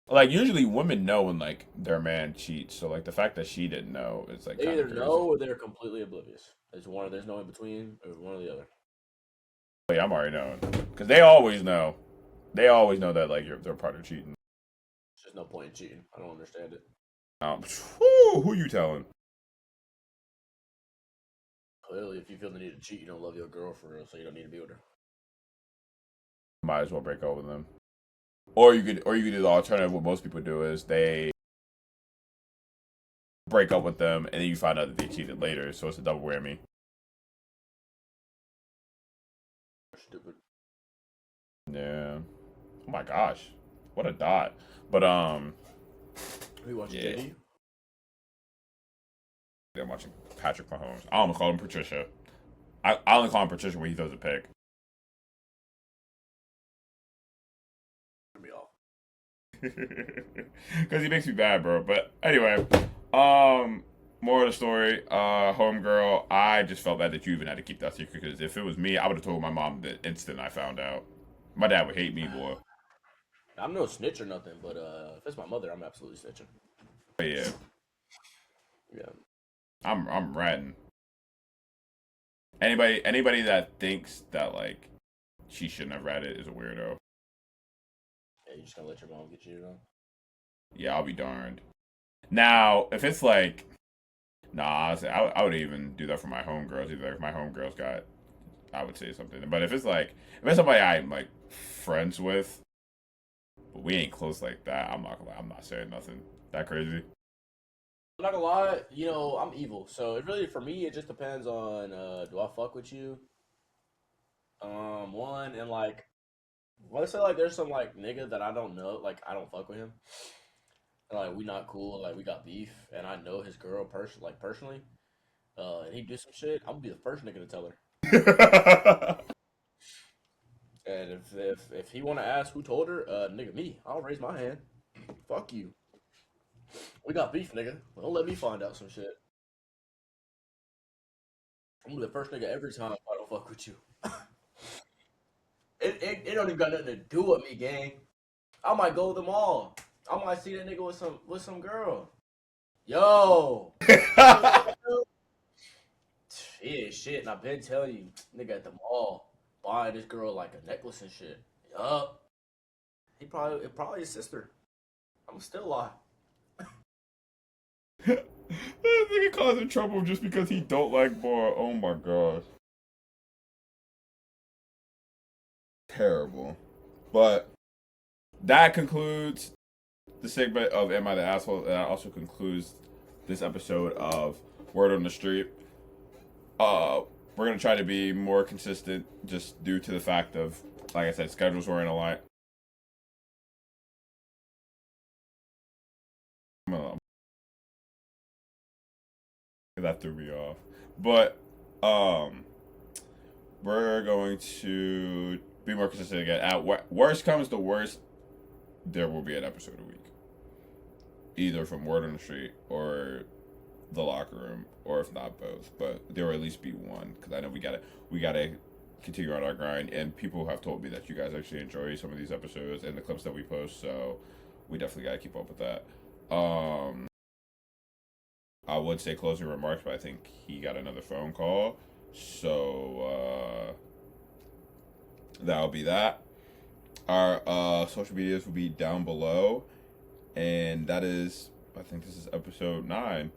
Speaker 1: Like, usually women know when, like, their man cheats. So, like, the fact that she didn't know is, like,
Speaker 2: They
Speaker 1: kind
Speaker 2: either
Speaker 1: of crazy.
Speaker 2: know or they're completely oblivious. There's no in between, or one or the other.
Speaker 1: Oh, yeah, I'm already knowing. Because they always know. They always know that, like, their partner cheating.
Speaker 2: There's just no point in cheating. I don't understand it.
Speaker 1: Who you telling?
Speaker 2: Clearly, if you feel the need to cheat, you don't love your girl for real, so you don't need to be with her.
Speaker 1: Might as well break up with them. Or you could do the alternative. What most people do is they break up with them, and then you find out that they cheated later. So it's a double whammy.
Speaker 2: Stupid.
Speaker 1: Yeah. Oh my gosh, what a dot. But
Speaker 2: We watching
Speaker 1: yeah.
Speaker 2: JD?
Speaker 1: I'm watching Patrick Mahomes. I almost call him Patricia. I only call him Patricia when he throws a pick.
Speaker 2: Turn me off.
Speaker 1: Because he makes me bad, bro. But anyway, more of the story. Homegirl, I just felt bad that you even had to keep that secret. Because if it was me, I would have told my mom the instant I found out. My dad would hate me, boy.
Speaker 2: I'm no snitch or nothing, but if it's my mother, I'm absolutely snitching.
Speaker 1: But yeah,
Speaker 2: Yeah.
Speaker 1: I'm ratting. Anybody that thinks that like she shouldn't have ratted is a weirdo.
Speaker 2: Yeah, you just gonna let your mom get you,
Speaker 1: Yeah, I'll be darned. Now, if it's like, nah, honestly, I would even do that for my homegirls. Either if my homegirls got, I would say something. But if it's somebody I'm like friends with, but we ain't close like that, I'm not gonna lie, I'm not saying nothing. That crazy?
Speaker 2: I'm not gonna lie, I'm evil. So it really, for me, it just depends on do I fuck with you? One and like, let's say like there's some like nigga that I don't know, like I don't fuck with him, and like we not cool, like we got beef, and I know his girl personally, and he do some shit, I'm gonna be the first nigga to tell her. And if he wanna ask who told her, nigga, me, I'll raise my hand. Fuck you. We got beef, nigga. Don't let me find out some shit. I'm gonna be the first nigga every time if I don't fuck with you. It don't even got nothing to do with me, gang. I might go with them all. I might see that nigga with some girl. Yo. Yeah, shit, and I've been telling you, nigga at the mall buying this girl like a necklace and shit. Yup. It probably his sister. I'm still lie.
Speaker 1: This nigga causing trouble just because he don't like boy. Oh my gosh. Terrible. But that concludes the segment of Am I the Asshole? That also concludes this episode of Word on the Street. We're gonna try to be more consistent just due to the fact of, like I said, schedules were in a line. That threw me off. But we're going to be more consistent again. At worst comes to worst, there will be an episode a week, either from Word on the Street or the locker room, or if not both. But there will at least be one, because I know we gotta continue on our grind. And people have told me that you guys actually enjoy some of these episodes and the clips that we post, so we definitely gotta keep up with that. I would say closing remarks, but I think he got another phone call. So that'll be that. Our social medias will be down below. And that is, I think this is episode 9.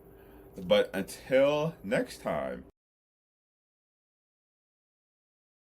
Speaker 1: But until next time,